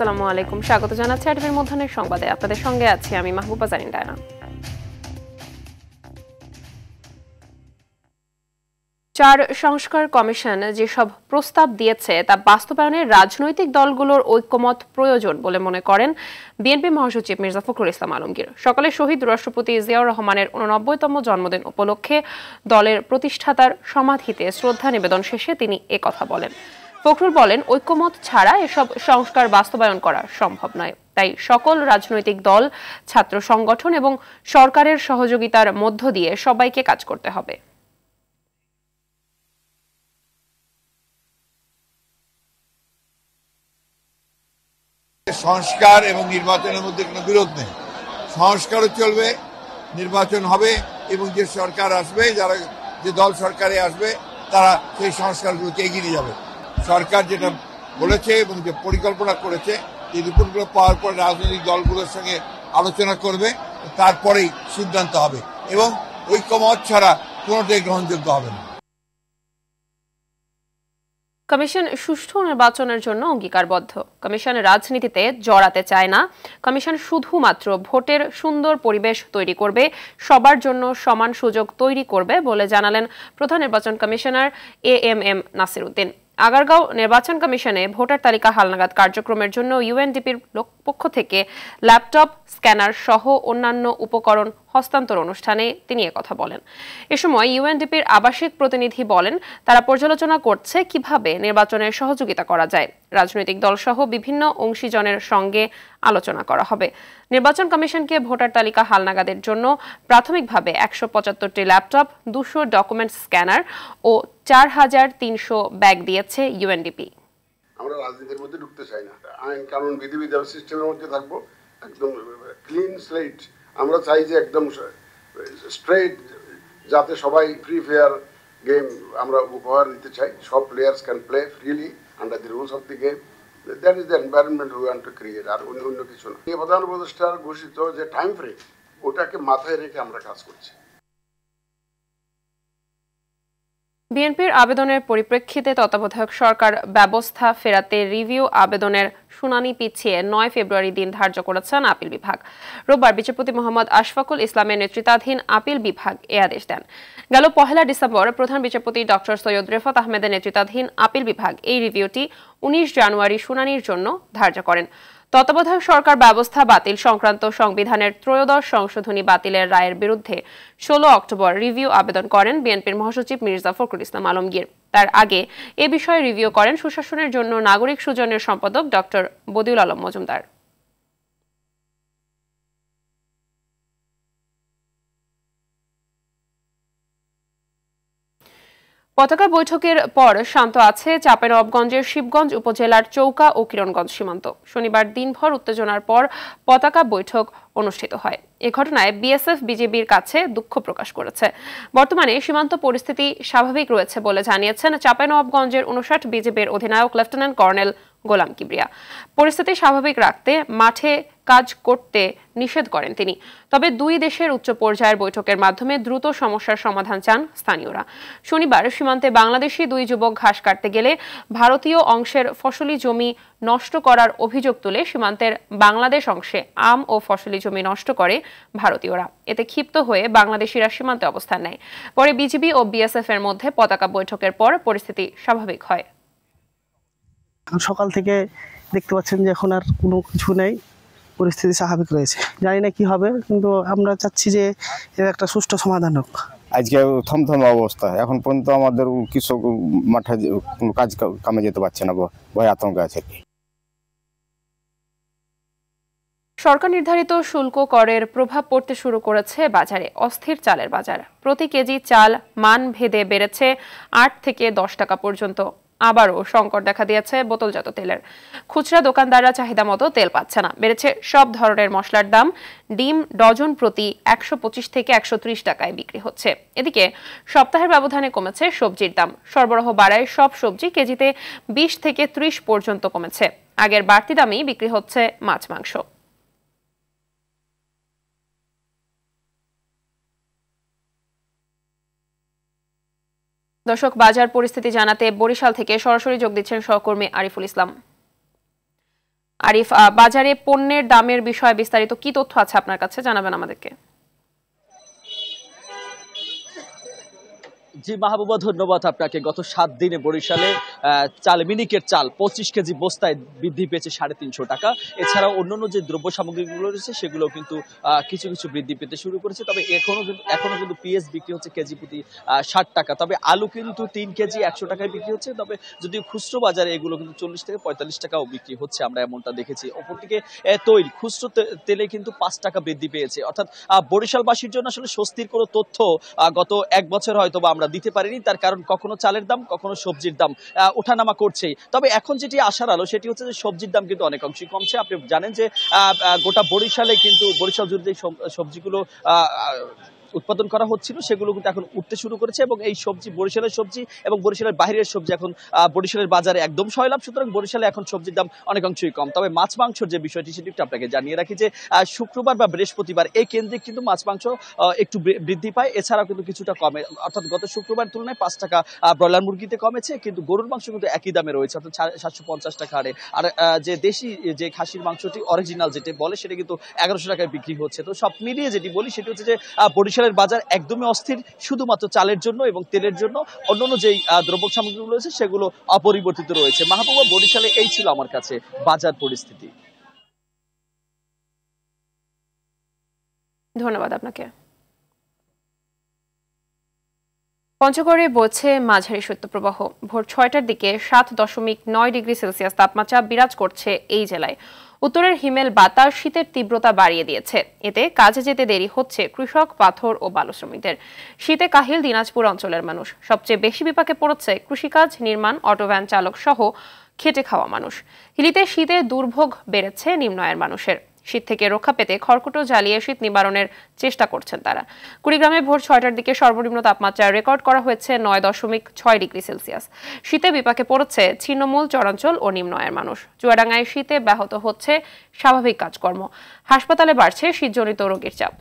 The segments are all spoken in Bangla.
আসসালামু আলাইকুম, স্বাগত জানাচ্ছি আরটিভির মধ্যাহ্নের সংবাদে। আপনাদের সঙ্গে আছি আমি মাহবুবা জারিন ডায়না। চার সংস্কার কমিশন যেসব প্রস্তাব দিয়েছে তা বাস্তবায়নে রাজনৈতিক দলগুলোর ঐক্যমত প্রয়োজন বলে মনে করেন বিএনপি মহাসচিব মির্জা ফখরুল ইসলাম আলমগীর। সকালে শহীদ রাষ্ট্রপতি জিয়াউর রহমানের 89তম জন্মদিন উপলক্ষে দলের প্রতিষ্ঠাতার সমাধিতে শ্রদ্ধা নিবেদন শেষে তিনি একথা বলেন। ফখরুল বলেন, ঐক্যমত ছাড়া এসব সংস্কার বাস্তবায়ন করা সম্ভব নয়। তাই সকল রাজনৈতিক দল, ছাত্র সংগঠন এবং সরকারের সহযোগিতার মধ্য দিয়ে সবাইকে কাজ করতে হবে। সংস্কার এবং নির্বাচনের মধ্যে কোনো বিরোধ নেই। সংস্কারও চলবে, নির্বাচন হবে এবং যে সরকার আসবে, যে দল সরকারে আসবে তারা সেই সংস্কারগুলোকে এগিয়ে নিয়ে যাবে। সরকার যেটা বলেছে এবং যে পরিকল্পনা করেছে, এই রিপোর্টগুলো পাওয়ার পর রাজনৈতিক দলগুলোর সঙ্গে আলোচনা করবে, তারপরেই সিদ্ধান্ত হবে এবং ঐক্যমত ছাড়া কোনোটাই গ্রহণযোগ্য হবে না। কমিশন সুষ্ঠু নির্বাচনের জন্য অঙ্গীকারবদ্ধ। কমিশন রাজনীতিতে জড়াতে চায় না। কমিশন শুধুমাত্র ভোটের সুন্দর পরিবেশ তৈরি করবে, সবার জন্য সমান সুযোগ তৈরি করবে বলে জানালেন প্রধান নির্বাচন কমিশনার AMM নাসির উদ্দিন। আগারগাঁও নির্বাচন কমিশনে ভোটার তালিকা হালনাগাদ কার্যক্রমের জন্য UNDPর পক্ষ থেকে ল্যাপটপ, স্ক্যানার সহ অন্যান্য উপকরণ হস্তান্তর অনুষ্ঠানে তিনি একথা বলেন। এ সময় UNDPর আবাসিক প্রতিনিধি বলেন, তারা পর্যালোচনা করছে কিভাবে নির্বাচনে সহযোগিতা করা যায়। রাজনৈতিক দলসহ বিভিন্ন অংশীজনের সঙ্গে আলোচনা করা হবে। নির্বাচন কমিশনকে ভোটার তালিকা হালনাগাদের জন্য প্রাথমিকভাবে 175টি ল্যাপটপ, 200 ডকুমেন্ট স্ক্যানার ও 4300 ব্যাগ দিয়েছে UNDP। আমরা রাজনীতির মধ্যে ঢুকতে চাই না, আইন কানুন বিধিবিধান সিস্টেমের মধ্যে থাকবো, একদম ক্লিন স্লেট। আমরা চাই যে একদম স্ট্রেট, যাতে সবাই ফ্রি ফেয়ার গেম আমরা উপহার দিতে চাই। সব players can play freely under the rules of the game. That is the environment we want to create, আর অন্য কিছু না। এই প্রধান উপদেষ্টার ঘোষিত যে টাইম ফ্রেম, ওটাকে মাথায় রেখে আমরা কাজ করছি। বিএনপির আবেদনের পরিপ্রেক্ষিতে তত্ত্বাবধায়ক সরকার ব্যবস্থা ফেরাতে রিভিউ আবেদনের শুনানি পিছিয়ে 9 ফেব্রুয়ারি দিন ধার্য করেছেন আপিল বিভাগ। রোববার বিচারপতি মোহাম্মদ আশফাকুল ইসলামের নেতৃত্বাধীন আপিল বিভাগ এ আদেশ দেন। গেল 1 ডিসেম্বর প্রধান বিচারপতি ডক্টর সৈয়দ রেফাত আহমেদের নেতৃত্বাধীন আপিল বিভাগ এই রিভিউটি 19 জানুয়ারি শুনানির জন্য ধার্য করেন। তত্ত্বাবধায়ক সরকার ব্যবস্থা বাতিল সংক্রান্ত সংবিধানের 13শ সংশোধনী বাতিলের রায়ের বিরুদ্ধে 16 অক্টোবর রিভিউ আবেদন করেন বিএনপির মহাসচিব মির্জা ফখরুল ইসলাম আলমগীর। তার আগে এ বিষয়ে রিভিউ করেন সুশাসনের জন্য নাগরিক সুজনের সম্পাদক ডক্টর বদিউল আলম মজুমদার। পতাকা বৈঠকের পর শান্ত আছে চাঁপাইনবাবগঞ্জের শিবগঞ্জ উপজেলার চৌকা ও কিরণগঞ্জ সীমান্ত। শনিবার দিনভর উত্তেজনার পর পতাকা বৈঠক অনুষ্ঠিত হয়। এ ঘটনায় বিএসএফ বিজিবির কাছে দুঃখ প্রকাশ করেছে। বর্তমানে সীমান্ত পরিস্থিতি স্বাভাবিক রয়েছে বলে জানিয়েছেন চাঁপাইনবাবগঞ্জের 59 বিজিবির অধিনায়ক লেফটেন্যান্ট কর্নেল গোলাম কিবরিয়া। পরিস্থিতি স্বাভাবিক রাখতে মাঠে কাজ করতে নিষেধ করেন তিনি। তবে দুই দেশের উচ্চ পর্যায়ের বৈঠকের মাধ্যমে দ্রুত সমস্যার সমাধান চান স্থানীয়রা। শনিবার সীমান্তে বাংলাদেশি দুই যুবক ঘাস কাটতে গেলে ভারতীয় অংশের ফসলি জমি নষ্ট করার অভিযোগ তুলে সীমান্তের বাংলাদেশ অংশে আম ও ফসলি জমি নষ্ট করে ভারতীয়রা। এতে ক্ষিপ্ত হয়ে বাংলাদেশিরা সীমান্তে অবস্থান নেয়। পরে বিজিবি ও বিএসএফ এর মধ্যে পতাকা বৈঠকের পর পরিস্থিতি স্বাভাবিক হয়। সকাল থেকে দেখতে পাচ্ছেন যে এখন আর কোনো কিছু নেই, পরিস্থিতি স্বাভাবিক রয়েছে। জানি না কি হবে, কিন্তু আমরা চাচ্ছি যে এর একটা সুষ্ঠু সমাধান হোক। আজকে থমথম অবস্থা, এখন পর্যন্ত আমাদের কৃষক মাঠে কোনো কাজ কামে যেতে পারছে না, ভয় আতঙ্ক আছে। সরকার নির্ধারিত শুল্ক করের প্রভাব পড়তে শুরু করেছে বাজারে। অস্থির চালের বাজার। প্রতি কেজি চাল মান ভেদে বেড়েছে 8 থেকে 10 টাকা পর্যন্ত। আবারও সংকট দেখা দিয়েছে বোতলজাত তেলের। খুচরা দোকানদাররা চাহিদা মতো তেল পাচ্ছে না। বেড়েছে সব ধরনের মশলার দাম। ডিম ডজন প্রতি 125 থেকে 130 টাকায় বিক্রি হচ্ছে। এদিকে সপ্তাহের ব্যবধানে কমেছে সবজির দাম। সরবরাহ বাড়ায় সব সবজি কেজিতে 20 থেকে 30 পর্যন্ত কমেছে। আগের বাড়তি দামেই বিক্রি হচ্ছে মাছ মাংস। দর্শক, বাজার পরিস্থিতি জানাতে বরিশাল থেকে সরাসরি যোগ দিচ্ছেন সহকর্মী আরিফুল ইসলাম। আরিফ, বাজারে পণ্যের দামের বিষয়ে বিস্তারিত কি তথ্য আছে আপনার কাছে, জানাবেন আমাদেরকে। জি মাহবুবা, ধন্যবাদ আপনাকে। গত 7 দিনে বরিশালে চাল মিনিকেট চাল 25 কেজি বস্তায় বৃদ্ধি পেয়েছে 350 টাকা। এছাড়াও অন্যান্য যে দ্রব্য সামগ্রীগুলো রয়েছে সেগুলো কিন্তু কিছু কিছু বৃদ্ধি পেতে শুরু করেছে। তবে এখনো কিন্তু পিএস বিক্রি হচ্ছে কেজি প্রতি 60 টাকা। তবে আলু কিন্তু 3 কেজি 100 টাকায় বিক্রি হচ্ছে। তবে যদি খুচরো বাজারে এগুলো কিন্তু 40 থেকে 45 টাকাও বিক্রি হচ্ছে, আমরা এমনটা দেখেছি। অপরদিকে তৈল খুচরো তেলে কিন্তু 5 টাকা বৃদ্ধি পেয়েছে। অর্থাৎ বরিশালবাসীর জন্য আসলে স্বস্তির কোনো তথ্য গত 1 বছর হয়তো বা আমরা দিতে পারিনি। তার কারণ কখনো চালের দাম, কখনো সবজির দাম ওঠানামা করছেই। তবে এখন যেটি আশার আলো সেটি হচ্ছে যে সবজির দাম কিন্তু অনেক অংশই কমছে। আপনি জানেন যে গোটা বরিশালে কিন্তু বরিশাল জুড়ে যে সবজিগুলো উৎপাদন করা হচ্ছিল সেগুলো কিন্তু এখন উঠতে শুরু করেছে এবং এই সবজি বরিশালের সবজি এবং বরিশালের বাইরের সবজি এখন বরিশালের বাজারে একদম সয়লাভ। সুতরাং বরিশালে এখন সবজির দাম অনেকাংশই কম। তবে মাছ মাংসের যে বিষয়টি সেটি একটু আপনাকে জানিয়ে রাখি যে শুক্রবার বা বৃহস্পতিবার এই কেন্দ্রিক কিন্তু মাছ মাংস একটু বৃদ্ধি পায়। এছাড়াও কিন্তু কিছুটা কমে, অর্থাৎ গত শুক্রবার তুলনায় 5 টাকা ব্রয়লার মুরগিতে কমেছে, কিন্তু গরুর মাংস কিন্তু একই দামে রয়েছে, অর্থাৎ 750 টাকা হারে। আর যে দেশি যে খাসির মাংসটি অরিজিনাল যেটা বলে সেটা কিন্তু 1100 টাকায় বিক্রি হচ্ছে। তো সব মিলিয়ে যেটি বলি সেটি হচ্ছে যে বরিশালের বাজার একদমই অস্থির, শুধুমাত্র চালের জন্য এবং তেলের জন্য। অন্যান্য যেই দ্রব্য সামগ্রীগুলো রয়েছে সেগুলো অপরিবর্তিত রয়েছে। মাহবুবা, বরিশালে এই ছিল আমার কাছে বাজার পরিস্থিতি। ধন্যবাদ আপনাকে। পঞ্চগড়ে বইছে মাঝারি শৈত্যপ্রবাহ। ভোর 6টার দিকে 7.9 ডিগ্রি সেলসিয়াস তাপমাত্রা বিরাজ করছে এই জেলায়। উত্তরের হিমেল বাতাস শীতের তীব্রতা বাড়িয়ে দিয়েছে। এতে কাজে যেতে দেরি হচ্ছে কৃষক, পাথর ও বালু শ্রমিকদের। শীতে কাহিল দিনাজপুর অঞ্চলের মানুষ। সবচেয়ে বেশি বিপাকে পড়েছে কৃষিকাজ, নির্মাণ, অটোভ্যান চালক সহ খেটে খাওয়া মানুষ। হিলিতে শীতে দুর্ভোগ বেড়েছে নিম্ন আয়ের মানুষের। শীত থেকে রক্ষা পেতে খড়কুটো জ্বালিয়ে শীত নিবারণের চেষ্টা করছেন তারা। কুড়িগ্রামে ভোর 6টার দিকে সর্বনিম্ন তাপমাত্রা রেকর্ড করা হয়েছে 9.6 ডিগ্রি সেলসিয়াস। শীতে বিপাকে পড়েছে ছিন্নমূল, চরাঞ্চল ও নিম্ন আয়ের মানুষ। চুয়াডাঙ্গায় শীতে ব্যাহত হচ্ছে স্বাভাবিক কাজকর্ম। হাসপাতালে বাড়ছে শীতজনিত রোগীর চাপ।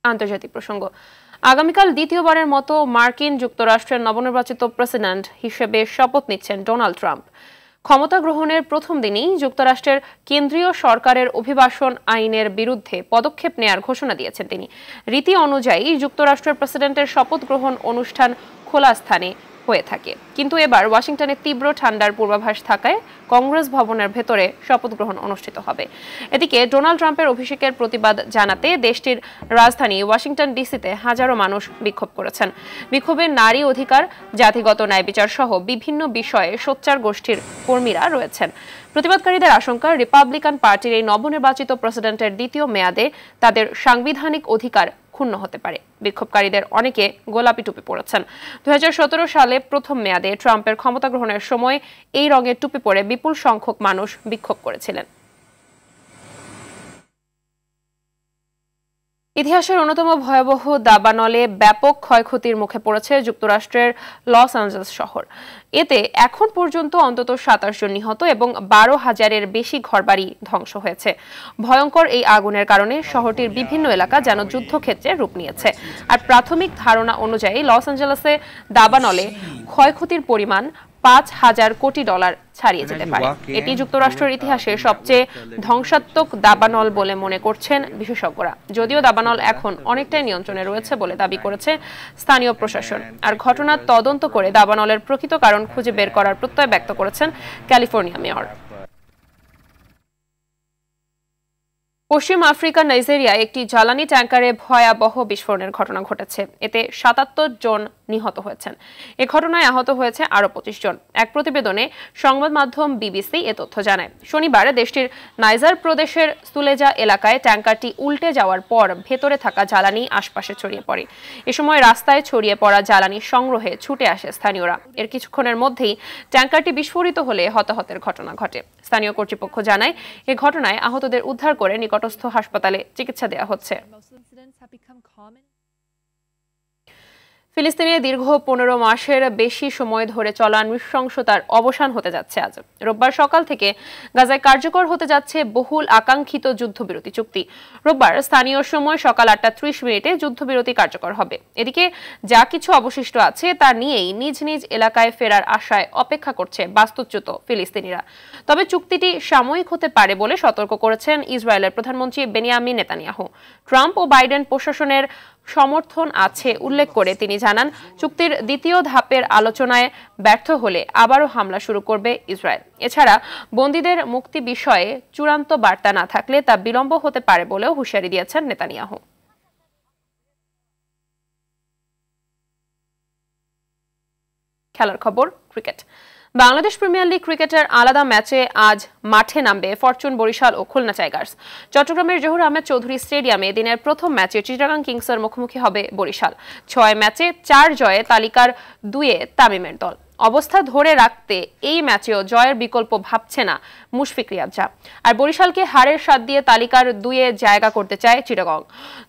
আন্তর্জাতিক প্রসঙ্গ। আগামীকাল দ্বিতীয়বারের মতো মার্কিন যুক্তরাষ্ট্রের নবনির্বাচিত প্রেসিডেন্ট হিসেবে শপথ নিচ্ছেন ডোনাল্ড ট্রাম্প। ক্ষমতা গ্রহণের প্রথম দিনই যুক্তরাষ্ট্রের কেন্দ্রীয় সরকারের অভিবাসন আইনের বিরুদ্ধে পদক্ষেপ নেয়ার ঘোষণা দিয়েছেন তিনি। রীতি অনুযায়ী যুক্তরাষ্ট্রের প্রেসিডেন্টের শপথ গ্রহণ অনুষ্ঠান খোলা স্থানে হয়ে থাকে, কিন্তু এবার ওয়াশিংটনে তীব্র ঠান্ডার পূর্বাভাস থাকায় কংগ্রেস ভবনের ভেতরে শপথ গ্রহণ অনুষ্ঠিত হবে। এদিকে ডোনাল্ড ট্রাম্পের অভিষেকের প্রতিবাদ জানাতে দেশটির রাজধানী ওয়াশিংটন ডিসিতে হাজারো মানুষ বিক্ষোভ করেছেন। বিক্ষোভে নারী অধিকার, জাতিগত ন্যায় বিচার সহ বিভিন্ন বিষয়ে সোচ্চার গোষ্ঠীর কর্মীরা রয়েছেন। প্রতিবাদকারীদের আশঙ্কা, রিপাবলিকান পার্টির এই নবনির্বাচিত প্রেসিডেন্টের দ্বিতীয় মেয়াদে তাদের সাংবিধানিক অধিকার ক্ষুণ্ণ হতে পারে। বিক্ষোভকারীদের অনেকে গোলাপি টুপি পরেছেন। 2017 সালে প্রথম মেয়াদে ট্রাম্পের ক্ষমতা গ্রহণের সময় এই রঙের টুপি পরে বিপুল সংখ্যক মানুষ বিক্ষোভ করেছিলেন। ইতিহাসের অন্যতম ভয়াবহ দাবানলে ব্যাপক ক্ষয়ক্ষতির মুখে পড়েছে যুক্তরাষ্ট্রের লস অ্যাঞ্জেলস শহর। এতে এখন পর্যন্ত অন্তত 27 জন নিহত এবং 12,000-এর বেশি ঘরবাড়ি ধ্বংস হয়েছে। ভয়ঙ্কর এই আগুনের কারণে শহরটির বিভিন্ন এলাকা যেন যুদ্ধক্ষেত্রে রূপ নিয়েছে। আর প্রাথমিক ধারণা অনুযায়ী লস অ্যাঞ্জেলসে দাবানলে ক্ষয়ক্ষতির পরিমাণ $5,000 কোটি ছাড়িয়ে যেতে পারে। এটি যুক্তরাষ্ট্রের ইতিহাসে সবচেয়ে ধ্বংসাত্মক দাবানল বলে মনে করছেন বিশেষজ্ঞরা। যদিও দাবানল এখন অনেকটাই নিয়ন্ত্রণে রয়েছে বলে দাবি করেছে স্থানীয় প্রশাসন। আর ঘটনার তদন্ত করে দাবানলের প্রকৃত কারণ খুঁজে বের করার প্রত্যয় ব্যক্ত করেছেন ক্যালিফোর্নিয়া মেয়র। পশ্চিম আফ্রিকার নাইজেরিয়ায় একটি জ্বালানি ট্যাঙ্কারে ভয়াবহ বিস্ফোরণের ঘটনা ঘটেছে। এতে 77 জন নিহত হয়েছেন। এ ঘটনায় আহত হয়েছে আরও 25 জন। এক প্রতিবেদনে সংবাদ মাধ্যম বিবিসি এ তথ্য জানায়। শনিবার দেশটির নাইজার প্রদেশের সুলেজা এলাকায় ট্যাঙ্কারটি উল্টে যাওয়ার পর ভেতরে থাকা জ্বালানি আশপাশে ছড়িয়ে পড়ে। এ সময় রাস্তায় ছড়িয়ে পড়া জ্বালানি সংগ্রহে ছুটে আসে স্থানীয়রা। এর কিছুক্ষণের মধ্যেই ট্যাঙ্কারটি বিস্ফোরিত হলে হতাহতের ঘটনা ঘটে। স্থানীয় কর্তৃপক্ষ জানায় এ ঘটনায় আহতদের উদ্ধার করে নিকটস্থ হাসপাতালে চিকিৎসা দেওয়া হচ্ছে। ফিলিস্তিনে দীর্ঘ 15 মাসের বেশি সময় ধরে চলা নৃশংসতার অবসান হতে যাচ্ছে আজ। রোববার সকাল থেকে গাজায় কার্যকর হতে যাচ্ছে বহুল আকাঙ্ক্ষিত যুদ্ধবিরতি চুক্তি। রোববার স্থানীয় সময় সকাল 8:30 যুদ্ধবিরতি কার্যকর হবে। এদিকে যা কিছু অবশিষ্ট আছে তা নিয়েই নিজ নিজ এলাকায় ফেরার আশায় অপেক্ষা করছে বাস্তুচ্যুত ফিলিস্তিনিরা। তবে চুক্তিটি সাময়িক হতে পারে বলে সতর্ক করেছেন ইসরায়েলের প্রধানমন্ত্রী বেনিয়ামিন নেতানিয়াহু। ট্রাম্প ও বাইডেন প্রশাসনের সমর্থন আছে উল্লেখ করে তিনি জানান, চুক্তির দ্বিতীয় ধাপের আলোচনায় ব্যর্থ হলে আবারও হামলা শুরু করবে ইসরায়েল। এছাড়া বন্দীদের মুক্তি বিষয়ে চূড়ান্ত বার্তা না থাকলে তা বিলম্ব হতে পারে বলেও হুঁশিয়ারি দিয়েছেন নেতানিয়াহু। খেলার খবর, ক্রিকেট। বাংলাদেশ প্রিমিয়ার লিগ ক্রিকেটের আলাদা ম্যাচে আজ মাঠে নামবে ফরচুন বরিশাল ও খুলনা টাইগার্স। চট্টগ্রামের জহুর আহমেদ চৌধুরী স্টেডিয়ামে দিনের প্রথম ম্যাচে চিটাগাং কিংসের মুখোমুখি হবে বরিশাল। 6 ম্যাচে 4 জয়ে তালিকার 2-এ তামিমের দল। অবস্থা ধরে রাখতে এই ম্যাচেও জয়ের বিকল্প ভাবছে না মুশফিক রিয়াজা। আর বরিশালকে হারের স্বাদ দিয়ে তালিকার 2-এ জায়গা করতে চায় চিটাগং।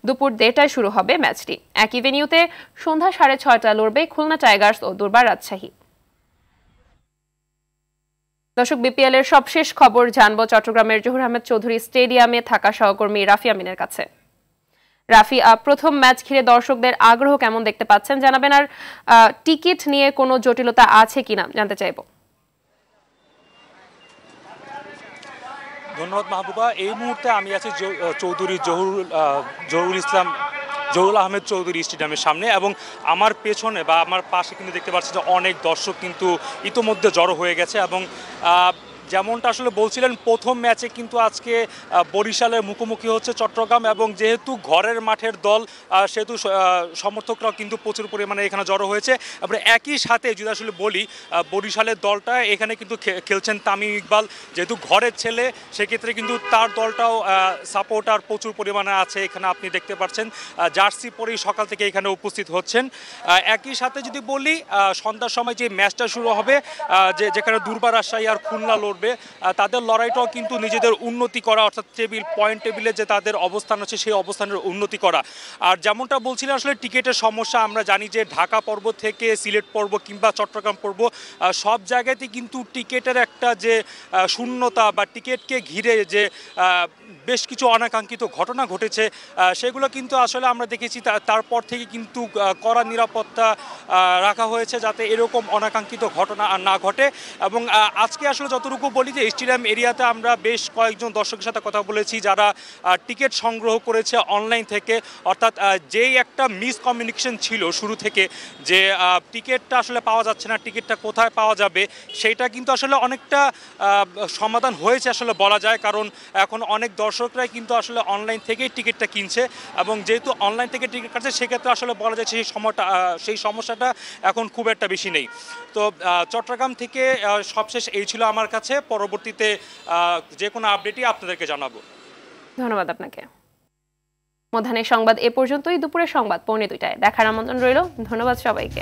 দুপুর 1:30টায় শুরু হবে ম্যাচটি। একই ভেন্যুতে সন্ধ্যা 6:30টায় লড়বে খুলনা টাইগার্স ও দুর্বার রাজশাহী। দর্শক, বিপিএল এর সবশেষ খবর জানবো চট্টগ্রামের জহুর আহমেদ চৌধুরী স্টেডিয়ামে থাকা সহকর্মী রাফি আমিনের কাছে। রাফি, প্রথম ম্যাচ ঘিরে দর্শকদের আগ্রহ কেমন দেখতে পাচ্ছেন জানাবেন, আর টিকিট নিয়ে কোনো জটিলতা আছে কিনা জানতে চাইব। ধন্যবাদ মাহবুবা। এই মুহূর্তে আমি আছি চৌধুরী জহুরুল আহমেদ চৌধুরী স্টেডিয়ামের সামনে, এবং আমার পেছনে বা আমার পাশে কিন্তু দেখতে পাচ্ছি যে অনেক দর্শক কিন্তু ইতোমধ্যে জড়ো হয়ে গেছে। এবং যেমনটা আসলে বলছিলেন, প্রথম ম্যাচে কিন্তু আজকে বরিশালের মুখোমুখি হচ্ছে চট্টগ্রাম, এবং যেহেতু ঘরের মাঠের দল সেহেতু সমর্থকরাও কিন্তু প্রচুর পরিমাণে এখানে জড়ো হয়েছে। তারপরে একই সাথে যদি আসলে বলি, বরিশালের দলটা এখানে কিন্তু খেলছেন তামিম ইকবাল, যেহেতু ঘরের ছেলে সেক্ষেত্রে কিন্তু তার দলটাও সাপোর্টার প্রচুর পরিমাণে আছে। এখানে আপনি দেখতে পাচ্ছেন জার্সি পরেই সকাল থেকে এখানে উপস্থিত হচ্ছেন। একই সাথে যদি বলি, সন্ধ্যার সময় যে ম্যাচটা শুরু হবে, যেখানে দুর্বার রাজশাহী আর খুলনা তাদের লড়াইটাও কিন্তু নিজেদের উন্নতি করা, অর্থাৎ পয়েন্ট টেবিলে যে তাদের অবস্থান আছে সেই অবস্থানের উন্নতি করা। আর যেমনটা বলছিলেন, আসলে টিকিটের সমস্যা আমরা জানি যে ঢাকা পর্ব থেকে সিলেট পর্ব কিংবা চট্টগ্রাম পর্ব সব জায়গাতে কিন্তু টিকিটের একটা যে শূন্যতা বা টিকিটকে ঘিরে যে বেশ কিছু অনাকাঙ্ক্ষিত ঘটনা ঘটেছে, সেগুলো কিন্তু আসলে আমরা দেখেছি। তারপর থেকে কিন্তু কড়া নিরাপত্তা রাখা হয়েছে যাতে এরকম অনাকাঙ্ক্ষিত ঘটনা আর না ঘটে। এবং আজকে আসলে যতটুকু বলি যে স্টেডিয়াম এরিয়াতে আমরা বেশ কয়েকজন দর্শকের সাথে কথা বলেছি যারা টিকিট সংগ্রহ করেছে অনলাইন থেকে, অর্থাৎ যেই একটা মিসকমিউনিকেশন ছিল শুরু থেকে যে টিকিটটা আসলে পাওয়া যাচ্ছে না, টিকিটটা কোথায় পাওয়া যাবে, সেইটা কিন্তু আসলে অনেকটা সমাধান হয়েছে আসলে বলা যায়। কারণ এখন অনেক দর্শকরাই কিন্তু আসলে অনলাইন থেকেই টিকিটটা কিনছে, এবং যেহেতু অনলাইন থেকে টিকিট কাটছে সেক্ষেত্রে আসলে বলা যায় সেই সমস্যাটা এখন খুব একটা বেশি নেই। তো চট্টগ্রাম থেকে সবশেষ এই ছিল আমার কাছে। পরবর্তীতে যে কোনো আপডেটই আপনাদেরকে জানাবো। ধন্যবাদ আপনাকে। মধ্যাহ্নের সংবাদ এ পর্যন্তই। দুপুরের সংবাদ 2:45টায় দেখার আমন্ত্রণ রইল। ধন্যবাদ সবাইকে।